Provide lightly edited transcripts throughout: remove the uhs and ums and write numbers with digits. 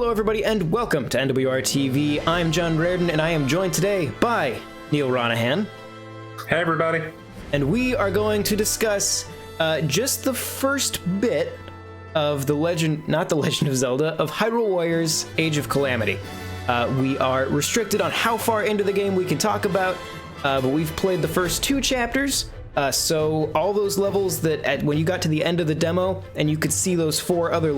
Hello everybody and welcome to NWR TV. I'm John Reardon and I am joined today by Neil Ronahan. Hey everybody. And we are going to discuss just the first bit of the Legend, not the Legend of Zelda, of Hyrule Warriors Age of Calamity. We are restricted on how far into the game we can talk about, but we've played the first two chapters. So all those levels that when you got to the end of the demo and you could see those four other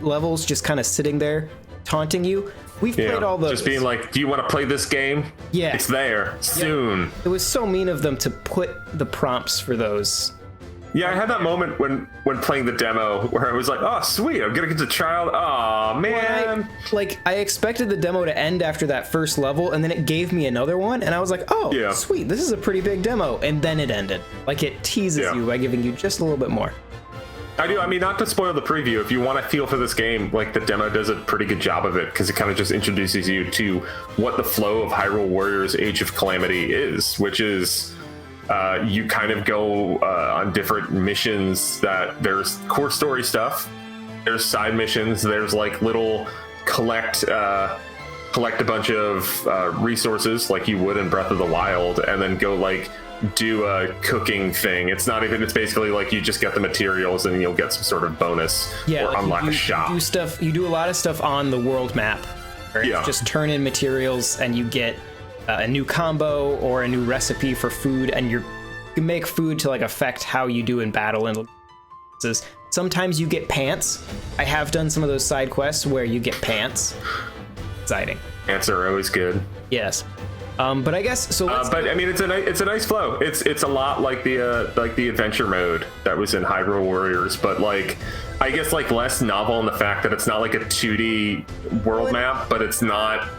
levels just kind of sitting there taunting you, we've played all those. Just being like, do you want to play this game? Yeah. It's there soon. It was so mean of them to put the prompts for those. Yeah, I had that moment when playing the demo where I was like, oh, sweet, I'm gonna get to trial. Oh, man. Well, I expected the demo to end after that first level, and then it gave me another one, and I was like, oh, yeah, sweet, this is a pretty big demo. And then it ended. Like, it teases you by giving you just a little bit more. I mean, not to spoil the preview, if you want to feel for this game, like, the demo does a pretty good job of it, because it kind of just introduces you to what the flow of Hyrule Warriors Age of Calamity is, which is... you kind of go on different missions that there's core story stuff, there's side missions, there's like little collect a bunch of resources like you would in Breath of the Wild, and then go like do a cooking thing. It's basically like you just get the materials and you'll get some sort of bonus or like unlock a shop. You do a lot of stuff on the world map. Just turn in materials and you get a new combo or a new recipe for food, and you can make food to like affect how you do in battle. And sometimes you get pants. I have done some of those side quests where you get pants. Exciting. Pants are always good. Yes. But I guess so. But I mean, it's a nice flow. It's a lot like the adventure mode that was in Hyrule Warriors, but like I guess like less novel in the fact that it's not like a 2D world map, but it's not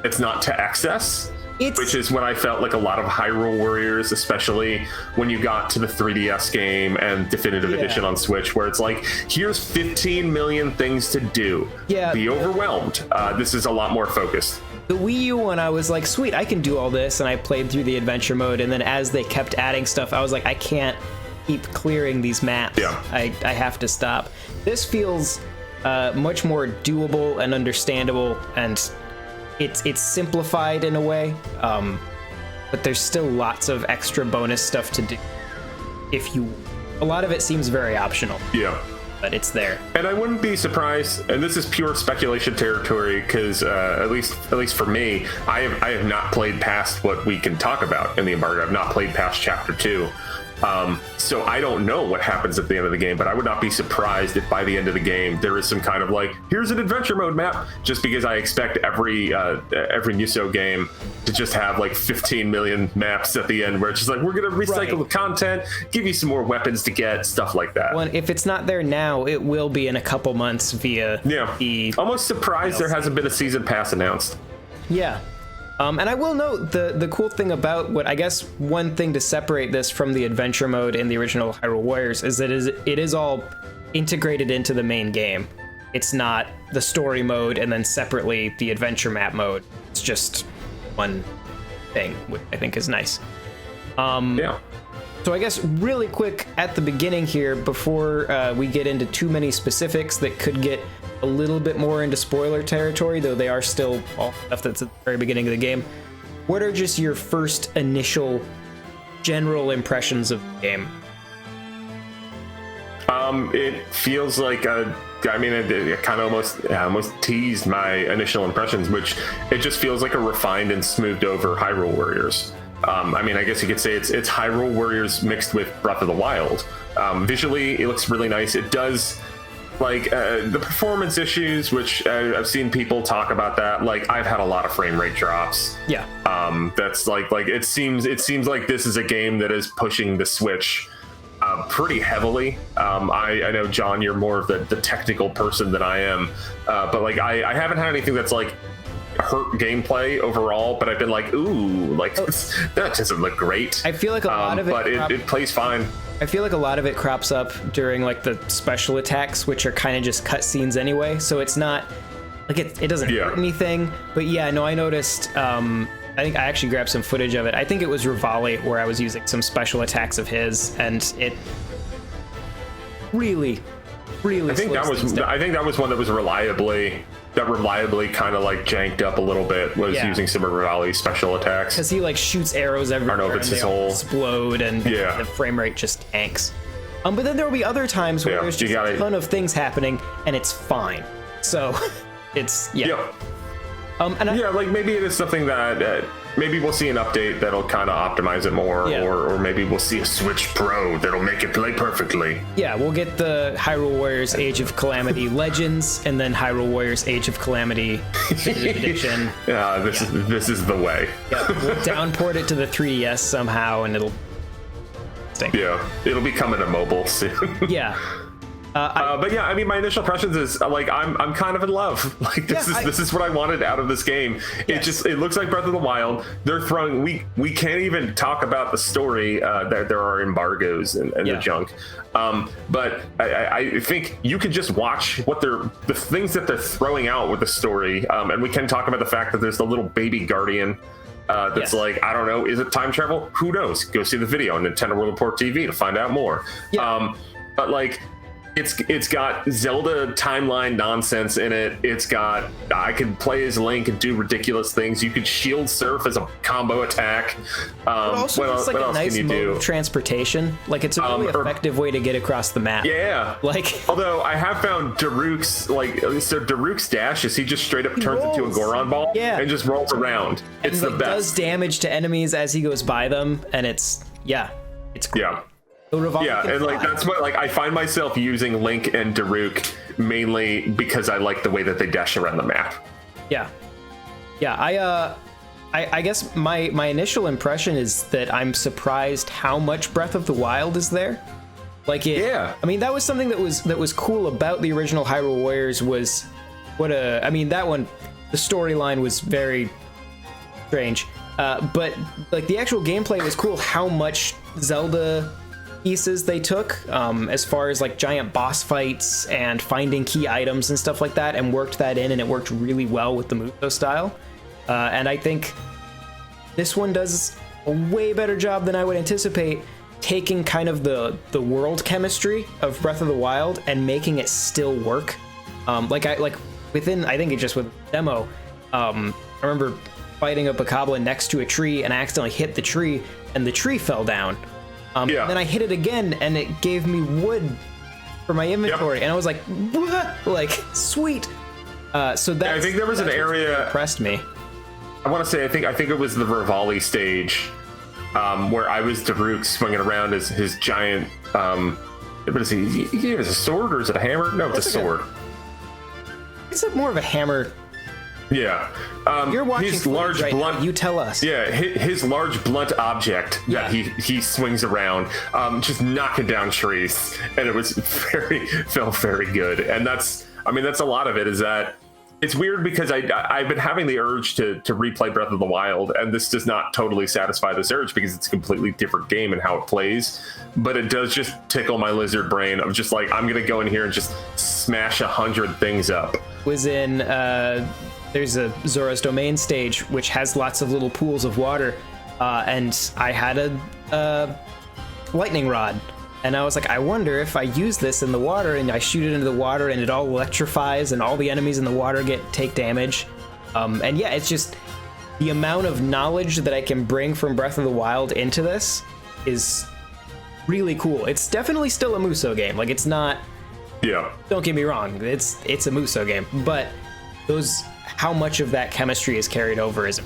to access. Which is what I felt like a lot of Hyrule Warriors, especially when you got to the 3DS game and Definitive Edition on Switch, where it's like, here's 15 million things to do. Yeah. Be overwhelmed. This is a lot more focused. The Wii U one, I was like, sweet, I can do all this, and I played through the adventure mode, and then as they kept adding stuff, I was like, I can't keep clearing these maps. Yeah. I have to stop. This feels much more doable and understandable, and it's simplified in a way, but there's still lots of extra bonus stuff to do. A lot of it seems very optional. Yeah. But it's there. And I wouldn't be surprised, and this is pure speculation territory, because at least for me, I have not played past what we can talk about in the embargo. I've not played past Chapter 2. So I don't know what happens at the end of the game, but I would not be surprised if by the end of the game there is some kind of like, here's an adventure mode map, just because I expect every Muso game to just have like 15 million maps at the end where it's just like, we're going to recycle the content, give you some more weapons to get, stuff like that. Well, if it's not there now, it will be in a couple months via the almost surprised DLC. There hasn't been a season pass announced. Yeah. And I will note the cool thing about what I guess one thing to separate this from the adventure mode in the original Hyrule Warriors is that it is all integrated into the main game. It's not the story mode and then separately the adventure map mode. It's just one thing, which I think is nice. So I guess really quick at the beginning here, before we get into too many specifics that could get a little bit more into spoiler territory, though they are still all stuff that's at the very beginning of the game. What are just your first initial general impressions of the game? It feels like it kind of almost teased my initial impressions, which it just feels like a refined and smoothed over Hyrule Warriors. I guess you could say it's Hyrule Warriors mixed with Breath of the Wild. Visually, it looks really nice. It does, like, the performance issues, which I've seen people talk about that. Like, I've had a lot of frame rate drops. Yeah. That's like it seems like this is a game that is pushing the Switch pretty heavily. I know, John, you're more of the technical person than I am, but like I haven't had anything that's like hurt gameplay overall, but I've been like, ooh, like that doesn't look great. I feel like a lot of it, but it plays fine. I feel like a lot of it crops up during like the special attacks, which are kind of just cutscenes anyway. So it's not like it doesn't hurt anything. But yeah, no, I noticed. I think I actually grabbed some footage of it. I think it was Rivali where I was using some special attacks of his, and it really I think that was one that was reliably that reliably kind of like janked up a little bit was using some of Rivali's special attacks. Because he like shoots arrows everywhere. I don't know if it's and his they all whole explode, and the frame rate just tanks. But then there will be other times where there's just a ton of things happening and it's fine. So it's like maybe it is something that maybe we'll see an update that'll kind of optimize it more, or maybe we'll see a Switch Pro that'll make it play perfectly. Yeah, we'll get the Hyrule Warriors Age of Calamity Legends, and then Hyrule Warriors Age of Calamity Edition. This is the way. We'll downport it to the 3DS somehow, and it'll stink. Yeah, it'll be coming to mobile soon. But yeah, I mean, my initial impressions is like I'm kind of in love. Like this is what I wanted out of this game. It looks like Breath of the Wild. They're throwing we can't even talk about the story. There are embargoes and the junk. But I think you can just watch what the things that they're throwing out with the story. And we can talk about the fact that there's the little baby guardian. That's like, I don't know, is it time travel? Who knows? Go see the video on Nintendo World Report TV to find out more. But like, it's got Zelda timeline nonsense in it. It's got, I could play as Link and do ridiculous things. You could shield surf as a combo attack. Also, it's like a nice mode of transportation. Like, it's a really effective way to get across the map. Like, although I have found Daruk's Daruk's dash is he just straight up turns into a Goron ball and just rolls around. It's the best. Does damage to enemies as he goes by them, and it's great. And like that's what like I find myself using Link and Daruk mainly because I like the way that they dash around the map. I guess my initial impression is that I'm surprised how much Breath of the Wild is there. Like I mean, that was something that was cool about the original Hyrule Warriors was that one, the storyline was very strange. But like the actual gameplay was cool. How much Zelda pieces they took as far as like giant boss fights and finding key items and stuff like that, and worked that in, and it worked really well with the Muso style. And I think this one does a way better job than I would anticipate, taking kind of the world chemistry of Breath of the Wild and making it still work. Within, I think it just with the demo, I remember fighting a bokoblin next to a tree, and I accidentally hit the tree, and the tree fell down. And then I hit it again, and it gave me wood for my inventory, and I was like, what? Like, sweet. So that I think there was an area really impressed me. I want to say I think it was the Rivali stage, where I was Daruk swinging around as his giant. What is he? He has a sword, or is it a hammer? No, it's a sword. It's more of a hammer. You're watching his large right blunt. Now. You tell us. His large blunt object that he swings around, just knocking down trees, and it was felt very good. And that's a lot of it. Is that it's weird because I've been having the urge to replay Breath of the Wild, and this does not totally satisfy this urge because it's a completely different game and how it plays. But it does just tickle my lizard brain of just like, I'm gonna go in here and just smash 100 things up. Was in. There's a Zora's Domain stage, which has lots of little pools of water, and I had a lightning rod, and I was like, I wonder if I use this in the water, and I shoot it into the water, and it all electrifies, and all the enemies in the water take damage. And yeah, it's just the amount of knowledge that I can bring from Breath of the Wild into this is really cool. It's definitely still a Muso game. Like, it's not. Don't get me wrong. It's a Muso game, but how much of that chemistry is carried over is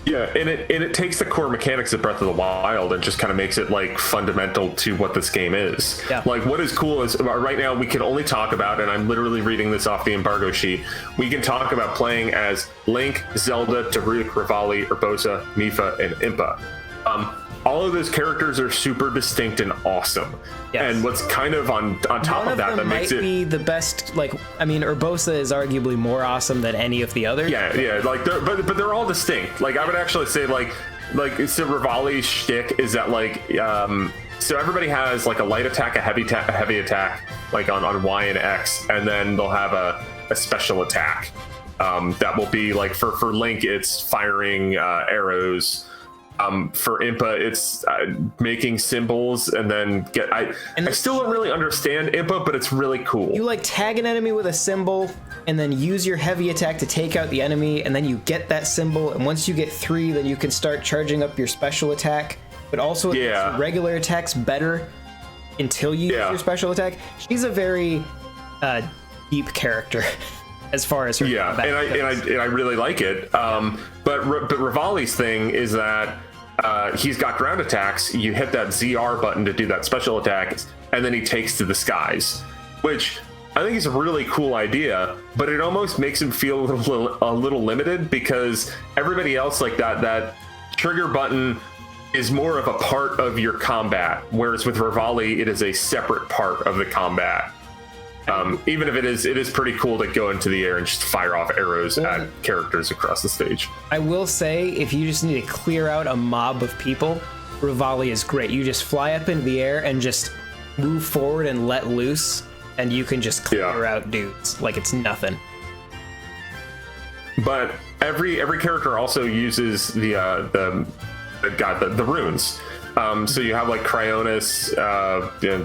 and it takes the core mechanics of Breath of the Wild and just kind of makes it like fundamental to what this game is. Like, what is cool is right now we can only talk about, and I'm literally reading this off the embargo sheet, we can talk about playing as Link, Zelda, Daruk, Rivali, Urbosa, Mipha, and Impa. All of those characters are super distinct and awesome. And what's kind of on top of that makes it be the best. Like, I mean, Urbosa is arguably more awesome than any of the others. Like, but they're all distinct. Like, I would actually say like so Rivali's shtick is that like so everybody has like a light attack, a heavy attack, like on Y and X, and then they'll have a special attack that will be like for Link, it's firing arrows. For Impa, it's making symbols and then I still don't really understand Impa, but it's really cool. You like tag an enemy with a symbol and then use your heavy attack to take out the enemy, and then you get that symbol, and once you get 3, then you can start charging up your special attack, but also it makes your regular attacks better until you use your special attack. She's a very deep character as far as her combat goes. And I really like it. But Rivali's thing is that he's got ground attacks. You hit that ZR button to do that special attack, and then he takes to the skies, which I think is a really cool idea. But it almost makes him feel a little limited, because everybody else, like that trigger button is more of a part of your combat, whereas with Rivali, it is a separate part of the combat. Even if it is pretty cool to go into the air and just fire off arrows at characters across the stage. I will say, if you just need to clear out a mob of people, Rivali is great. You just fly up into the air and just move forward and let loose, and you can just clear out dudes like it's nothing. But every character also uses the runes. So you have like Cryonis,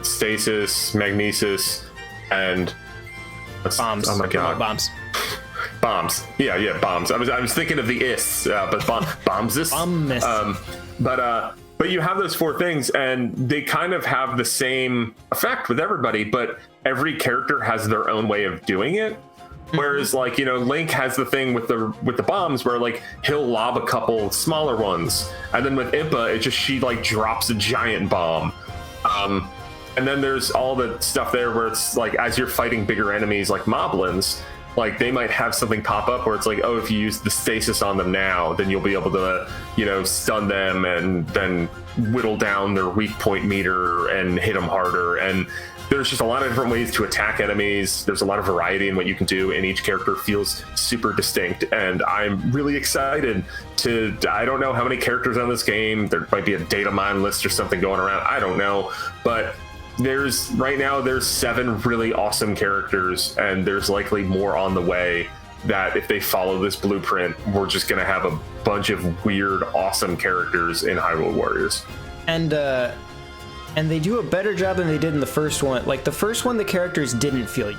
Stasis, Magnesis, and bombs. Oh my god, bombs. Yeah, bombs. I was thinking of the ists, but bombs. But you have those 4 things, and they kind of have the same effect with everybody, but every character has their own way of doing it. Whereas, like, Link has the thing with the bombs where, like, he'll lob a couple smaller ones, and then with Impa, she like drops a giant bomb. And then there's all the stuff there where it's like, as you're fighting bigger enemies like moblins, like they might have something pop up where it's like, oh, if you use the stasis on them now, then you'll be able to, stun them and then whittle down their weak point meter and hit them harder. And there's just a lot of different ways to attack enemies. There's a lot of variety in what you can do, and each character feels super distinct. And I'm really excited I don't know how many characters on this game. There might be a data mine list or something going around. I don't know. But there's 7 really awesome characters, and there's likely more on the way, that if they follow this blueprint, we're just going to have a bunch of weird, awesome characters in Hyrule Warriors. And they do a better job than they did in the first one. Like, the first one, the characters didn't feel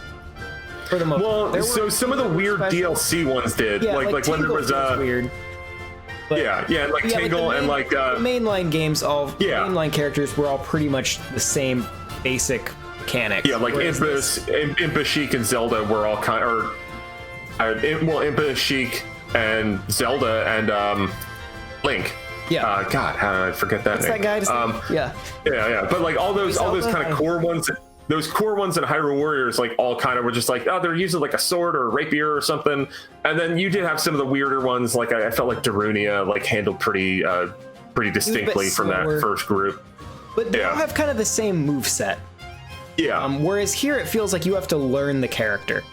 for the most part. Well, so some of the weird DLC ones did. Yeah, like when there was weird. But, like Tingle, like and like the mainline games, mainline characters were all pretty much the same basic mechanics. Yeah, like Impa, Sheik, and Zelda were all Impa, Sheik, and Zelda, and Link. Yeah. God, how did I forget that name? That guy? Yeah. But like all those kind of core ones, those core ones in Hyrule Warriors, like all kind of were just like, oh, they're using like a sword or a rapier or something. And then you did have some of the weirder ones, like I felt like Darunia like handled pretty distinctly from that first group. But they all have kind of the same moveset. Yeah. Whereas here it feels like you have to learn the character.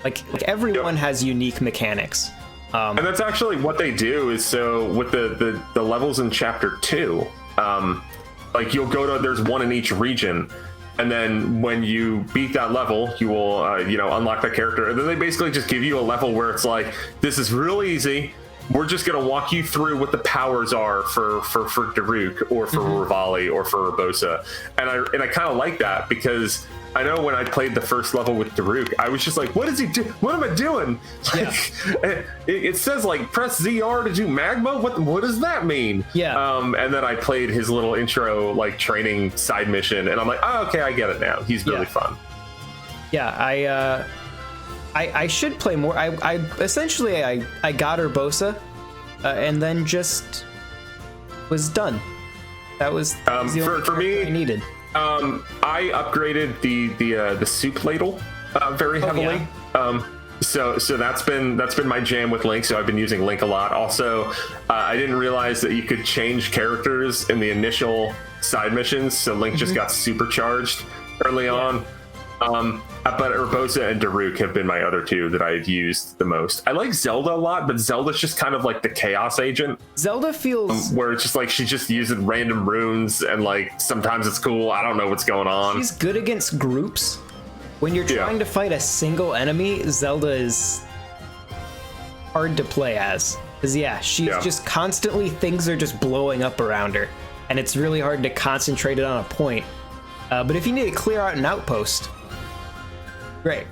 Like everyone has unique mechanics. And that's actually what they do. Is so with the levels in Chapter 2, like you'll go to, there's one in each region, and then when you beat that level, you will unlock that character, and then they basically just give you a level where it's like, this is real easy. We're just going to walk you through what the powers are for Daruk or for Rivali or for Urbosa. And I kind of like that, because I know when I played the first level with Daruk, I was just like, what is he do? What am I doing? Like, it says like press ZR to do magma. What does that mean? Yeah. And then I played his little intro like training side mission, and I'm like, oh, okay, I get it now. He's really fun. Yeah, I should play more. I essentially got Urbosa, and then just was done. That was the only for me I needed. I upgraded the soup ladle very heavily. So that's been my jam with Link. So I've been using Link a lot. Also, I didn't realize that you could change characters in the initial side missions. So Link just got supercharged early on. But Urbosa and Daruk have been my other 2 that I've used the most. I like Zelda a lot, but Zelda's just kind of like the chaos agent. Zelda feels where it's just like she's just using random runes, and like sometimes it's cool. I don't know what's going on. She's good against groups. When you're trying to fight a single enemy, Zelda is hard to play as. Because she's just constantly, things are just blowing up around her, and it's really hard to concentrate it on a point. But if you need to clear out an outpost, great.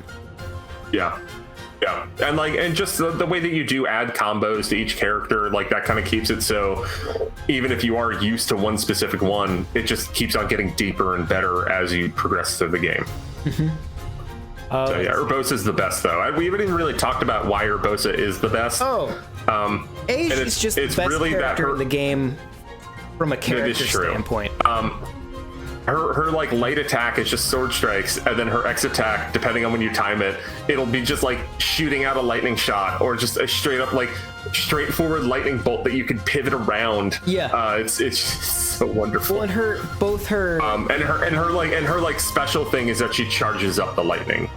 Yeah, and just the way that you do add combos to each character, like that kind of keeps it so even if you are used to one specific one, it just keeps on getting deeper and better as you progress through the game. So Urbosa is the best, though. We haven't even really talked about why Urbosa is the best. Age is just the best really character in the game from a character standpoint. Her like light attack is just sword strikes, and then her X attack, depending on when you time it, it'll be just like shooting out a lightning shot, or just a straight up like straightforward lightning bolt that you can pivot around. It's just so wonderful. Well, and her special thing is that she charges up the lightning,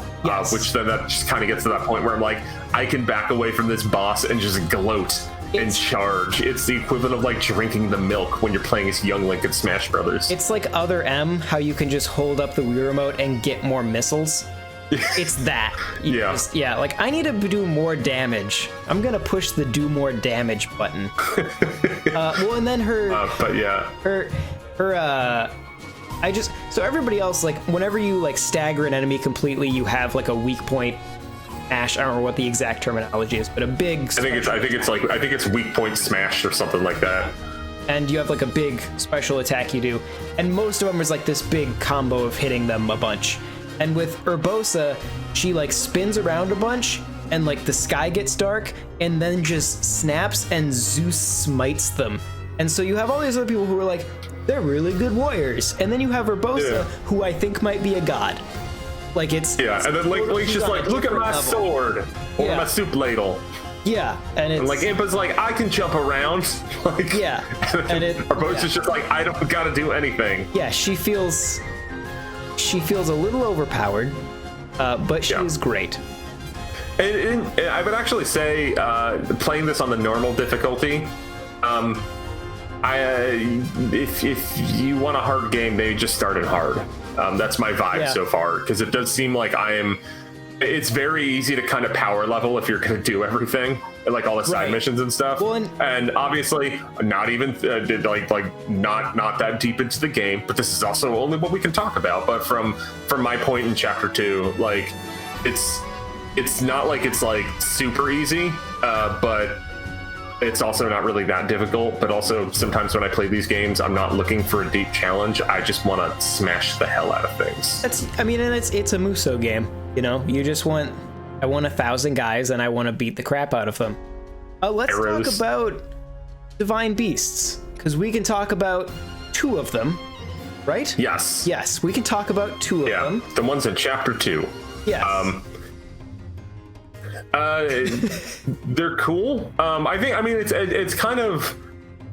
which then that just kind of gets to that point where I'm like, I can back away from this boss and just gloat and charge. It's the equivalent of like drinking the milk when you're playing as young Link in Smash Brothers. It's like Other M, how you can just hold up the Wii Remote and get more missiles. It's that. Like, I need to do more damage. I'm gonna push the do more damage button. And then so everybody else, like, whenever you like stagger an enemy completely, you have like a weak point smash. I don't know what the exact terminology is, but a big. I think it's weak point smash or something like that. And you have like a big special attack you do, and most of them is like this big combo of hitting them a bunch. And with Urbosa, she like spins around a bunch, and like the sky gets dark, and then just snaps, and Zeus smites them. And so you have all these other people who are like, they're really good warriors, and then you have Urbosa, who I think might be a god. Like it's and then Link's just like, look at my sword or my soup ladle. And like Impa's like, I can jump around. Like, and Urbosa's just like, I don't gotta do anything. She feels a little overpowered, but she is great. And I would actually say, playing this on the normal difficulty, if you want a hard game, they just started hard. That's my vibe so far, because it does seem like it's very easy to kind of power level if you're going to do everything, like all the side missions and stuff. Well, and obviously not even not that deep into the game, but this is also only what we can talk about. But from my point in chapter 2, like it's not like it's like super easy, but it's also not really that difficult. But also sometimes when I play these games, I'm not looking for a deep challenge. I just want to smash the hell out of things. It's a Muso game. You know, you just I want 1,000 guys, and I want to beat the crap out of them. Let's talk about Divine Beasts, because we can talk about 2 of them, right? Yes, we can talk about 2 of them. The ones in chapter 2. Yes. They're cool. It's kind of,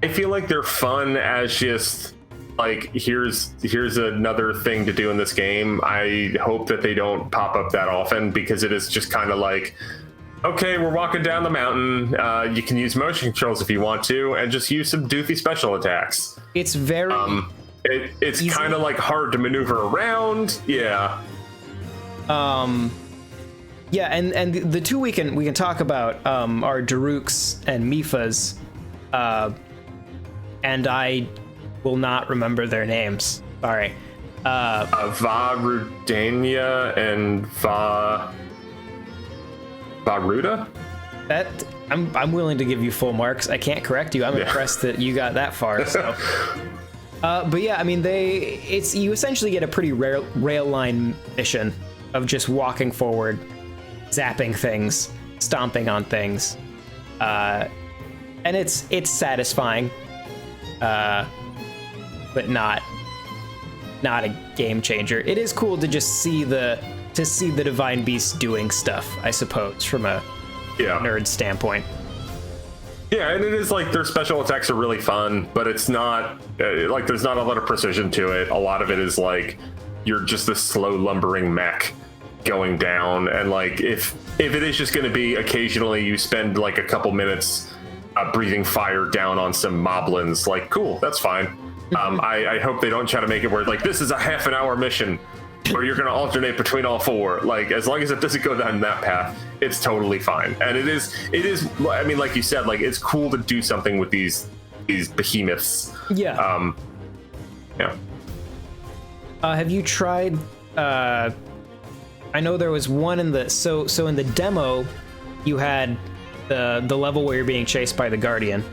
I feel like they're fun as just like, here's another thing to do in this game. I hope that they don't pop up that often, because it is just kind of like, okay, we're walking down the mountain. You can use motion controls if you want to, and just use some doofy special attacks. It's very it's kind of like hard to maneuver around. And the 2 we can talk about are Daruk's and Mipha's, and I will not remember their names. Sorry. Va Rudania and Varuda? That I'm willing to give you full marks. I can't correct you. I'm impressed that you got that far. So, but yeah, I mean, you essentially get a pretty rail line mission of just walking forward, zapping things, stomping on things, and it's satisfying, but not a game changer. It is cool to just see the Divine Beast doing stuff, I suppose, from a nerd standpoint. Yeah, and it is like their special attacks are really fun, but it's not like there's not a lot of precision to it. A lot of it is like you're just this slow lumbering mech going down, and like if it is just going to be occasionally you spend like a couple minutes breathing fire down on some moblins, like cool, that's fine. I hope they don't try to make it where like this is a half an hour mission, or you're going to alternate between all four. Like, as long as it doesn't go down that path, it's totally fine. And it is. I mean, like you said, like, it's cool to do something with these behemoths. Yeah. Yeah. Have you tried? I know there was one in the so in the demo, you had the level where you're being chased by the Guardian.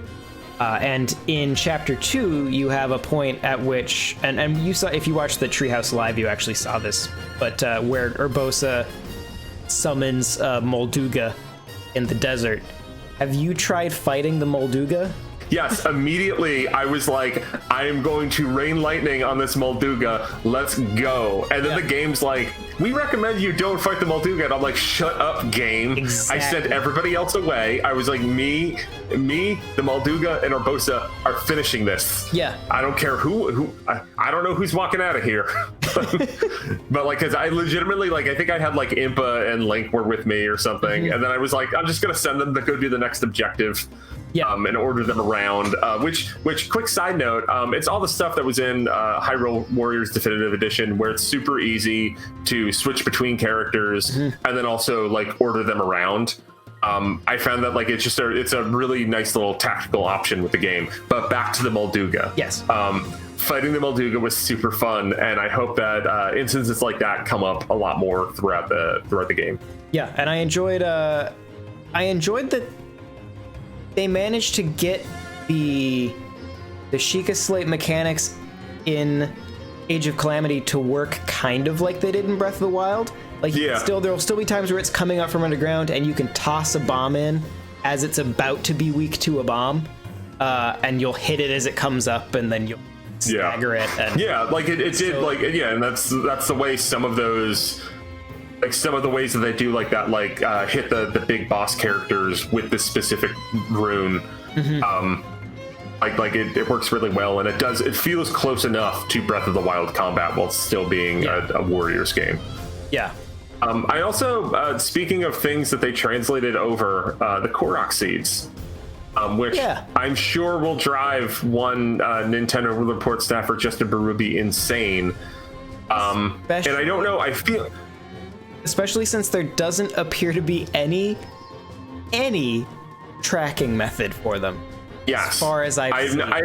And in Chapter 2, you have a point at which, and you saw, if you watched the Treehouse Live, you actually saw this, but where Urbosa summons Molduga in the desert. Have you tried fighting the Molduga? Yes, immediately I was like, I am going to rain lightning on this Molduga. Let's go. And then the game's like, we recommend you don't fight the Molduga. And I'm like, shut up, game. Exactly. I sent everybody else away. I was like, me, the Molduga, and Urbosa are finishing this. Yeah. I don't care who I don't know who's walking out of here. But like, cause I legitimately, like, I think I had like Impa and Link were with me or something. And then I was like, I'm just going to send them to go do the next objective. Yeah. And order them around. Which quick side note, it's all the stuff that was in Hyrule Warriors Definitive Edition, where it's super easy to switch between characters and then also like order them around. I found that like it's a really nice little tactical option with the game. But back to the Molduga. Yes. Fighting the Molduga was super fun, and I hope that instances like that come up a lot more throughout the game. Yeah, and I enjoyed that they managed to get the Sheikah Slate mechanics in Age of Calamity to work kind of like they did in Breath of the Wild. Like, there'll still be times where it's coming up from underground and you can toss a bomb in as it's about to be weak to a bomb, and you'll hit it as it comes up, and then you'll stagger it. And like it did, like, and that's the way some of those. Like some of the ways that they do like that, like hit the big boss characters with this specific rune, like it works really well, and it feels close enough to Breath of the Wild combat while still being a Warriors game. Yeah. I also, speaking of things that they translated over, the Korok seeds, which I'm sure will drive one Nintendo Report staffer, Justin Berube, insane. And I don't know, I feel. Especially since there doesn't appear to be any tracking method for them. Yes. As far as I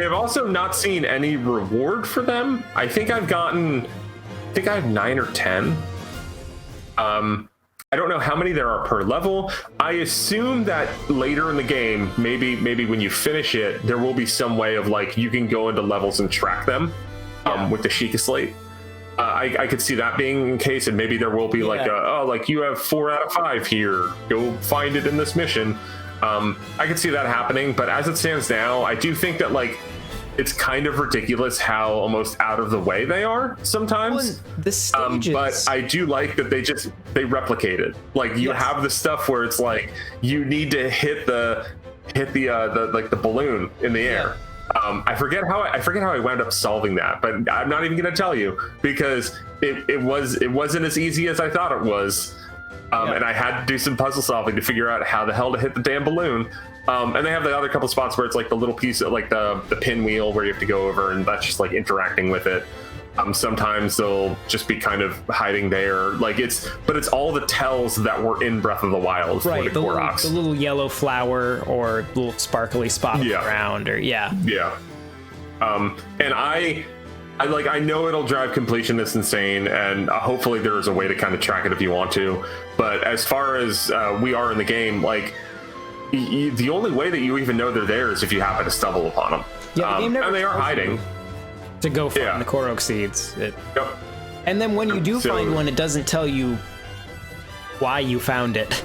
have also not seen any reward for them. I think I have 9 or 10. I don't know how many there are per level. I assume that later in the game, maybe when you finish it, there will be some way of like you can go into levels and track them with the Sheikah Slate. I could see that being the case, and maybe there will be like you have 4 out of 5 here. Go find it in this mission. I could see that happening, but as it stands now, I do think that like it's kind of ridiculous how almost out of the way they are sometimes. Well, the stages. But I do like that they replicate it. Like you have the stuff where it's like you need to hit the balloon in the air. I forget how I wound up solving that, but I'm not even going to tell you because it wasn't as easy as I thought it was, and I had to do some puzzle solving to figure out how the hell to hit the damn balloon. And they have the other couple spots where it's like the little piece of like the pinwheel where you have to go over, and that's just like interacting with it. Sometimes they'll just be kind of hiding there, but it's all the tells that were in Breath of the Wild, right? For the Koroks. The little yellow flower or little sparkly spot around, or and I know it'll drive completionists insane, and hopefully there is a way to kind of track it if you want to. But as far as we are in the game, like the only way that you even know they're there is if you happen to stumble upon them. Yeah, the game never and they are hiding. To go find the Korok seeds. Yep. And then when you do find one, it doesn't tell you why you found it.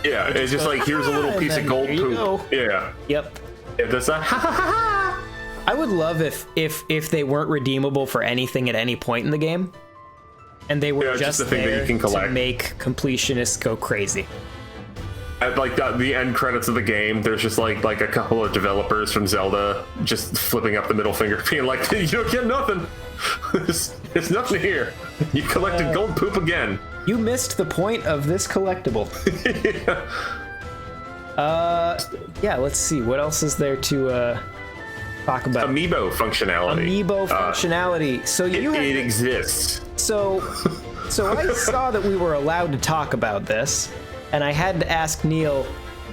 Yeah, it's just like, here's a little piece of gold poop. Yeah. Yep. That's a ha ha ha. I would love if they weren't redeemable for anything at any point in the game, and they were just the thing there that you can collect to make completionists go crazy. At like the end credits of the game, there's just like a couple of developers from Zelda just flipping up the middle finger, being like, "You don't get nothing. There's nothing here. You collected gold poop again. You missed the point of this collectible." Let's see. What else is there to talk about? Amiibo functionality. So it exists. So So I saw that we were allowed to talk about this, and I had to ask Neil,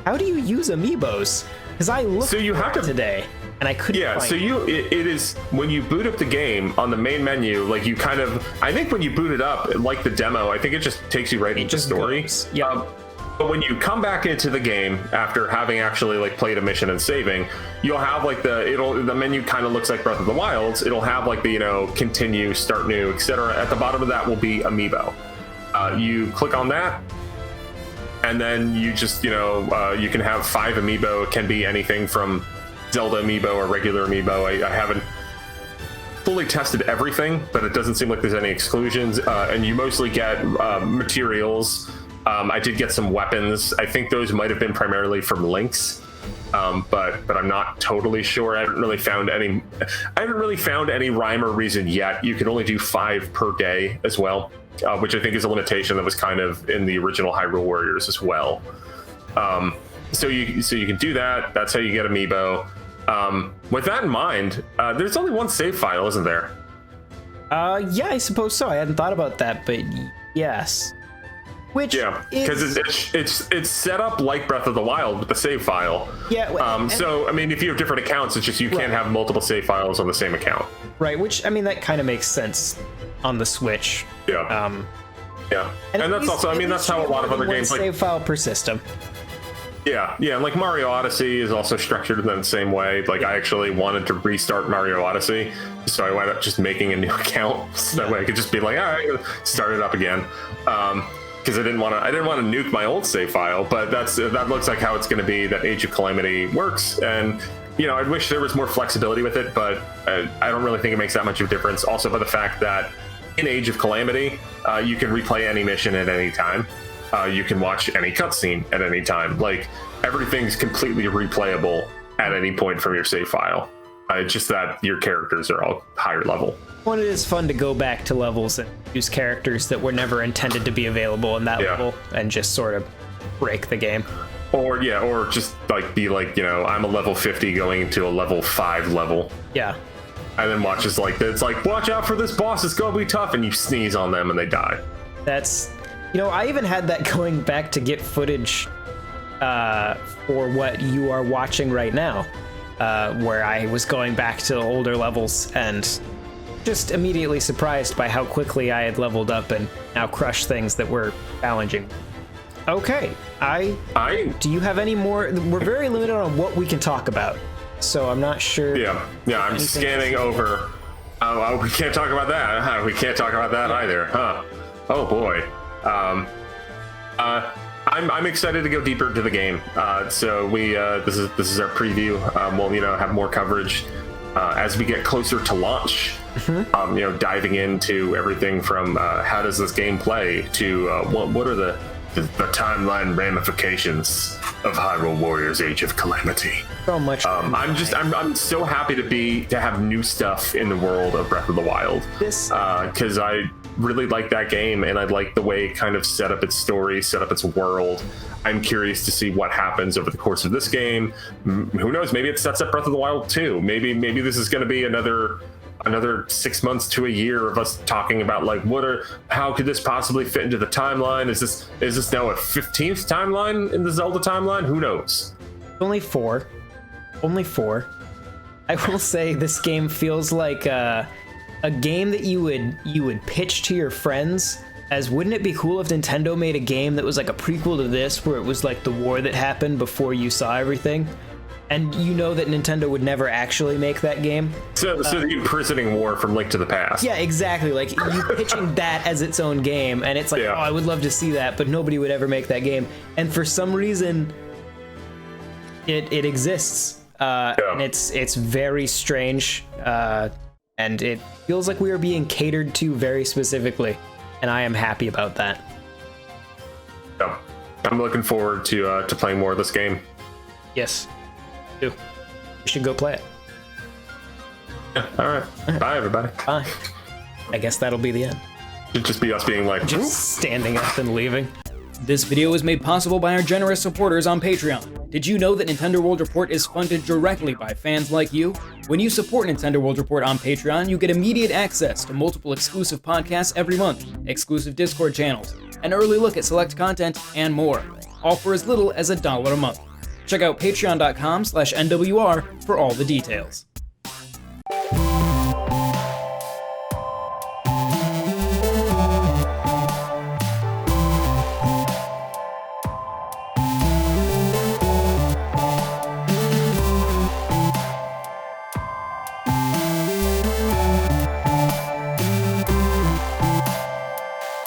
how do you use Amiibos? Because I looked today, and I couldn't find it is when you boot up the game on the main menu, like you kind of, I think when you boot it up, like the demo, I think it just takes you right into the story. Yeah. But when you come back into the game after having actually like played a mission and saving, you'll have like the menu kind of looks like Breath of the Wild's. It'll have like the, you know, continue, start new, etc. At the bottom of that will be Amiibo. You click on that, and then you just, you know, you can have 5 Amiibo. It can be anything from Zelda Amiibo or regular Amiibo. I haven't fully tested everything, but it doesn't seem like there's any exclusions. And you mostly get materials. I did get some weapons. I think those might have been primarily from links, but I'm not totally sure. I haven't really found any rhyme or reason yet. You can only do 5 per day as well, which I think is a limitation that was kind of in the original Hyrule Warriors as well. So you can do that. That's how you get Amiibo. With that in mind, there's only one save file, isn't there? Yeah, I suppose so. I hadn't thought about that, but yes. Which because it's set up like Breath of the Wild with the save file. Yeah. So I mean, if you have different accounts, it's just you can't have multiple save files on the same account. Right. Which, I mean, that kind of makes sense on the Switch. Yeah. Yeah. And that's also, I mean, that's how a lot of other games save file per system. Yeah, like Mario Odyssey is also structured in the same way. Like I actually wanted to restart Mario Odyssey, so I wound up just making a new account so that way I could just be like, all right, start it up again. Because I didn't want to nuke my old save file, but that looks like how it's going to be that Age of Calamity works. And you know, I wish there was more flexibility with it, but I don't really think it makes that much of a difference. Also, by the fact that in Age of Calamity, you can replay any mission at any time. You can watch any cutscene at any time. Like everything's completely replayable at any point from your save file. It's just that your characters are all higher level. Well, it is fun to go back to levels and use characters that were never intended to be available in that level and just sort of break the game. Or just like be like, you know, I'm a level 50 going into a level 5 level. Yeah. And then watch is like, it's like, watch out for this boss, it's gonna be tough, and you sneeze on them and they die. That's, you know, I even had that going back to get footage for what you are watching right now, where I was going back to older levels and just immediately surprised by how quickly I had leveled up and now crushed things that were challenging. Okay, do you have any more? We're very limited on what we can talk about, so I'm not sure. Yeah, I'm scanning over. Oh, we can't talk about that. Huh? We can't talk about that either, huh? Oh boy. I'm excited to go deeper into the game. So we this is our preview. We'll have more coverage as we get closer to launch. Mm-hmm. Diving into everything from how does this game play to what are the timeline ramifications of Hyrule Warriors Age of Calamity. So much. I'm so happy to have new stuff in the world of Breath of the Wild. Because I really like that game, and I like the way it kind of set up its story, set up its world. I'm curious to see what happens over the course of this game. Who knows? Maybe it sets up Breath of the Wild 2. Maybe this is going to be another 6 months to a year of us talking about like how could this possibly fit into the timeline? Is this now a 15th timeline in the Zelda timeline? Who knows? Only four. I will say this game feels like a game that you would pitch to your friends as, wouldn't it be cool if Nintendo made a game that was like a prequel to this, where it was like the war that happened before you saw everything? And you know that Nintendo would never actually make that game. So the imprisoning war from Link to the Past. Yeah, exactly. Like you pitching that as its own game, and it's like, oh, I would love to see that, but nobody would ever make that game. And for some reason, it exists, and it's very strange, and it feels like we are being catered to very specifically, and I am happy about that. Yeah, I'm looking forward to playing more of this game. Yes. We should go play it. Yeah, all right. Bye, everybody. Bye. I guess that'll be the end. It'd just be us being like, just standing up and leaving. This video was made possible by our generous supporters on Patreon. Did you know that Nintendo World Report is funded directly by fans like you? When you support Nintendo World Report on Patreon, you get immediate access to multiple exclusive podcasts every month, exclusive Discord channels, an early look at select content, and more, all for as little as $1 a month. Check out patreon.com/NWR for all the details.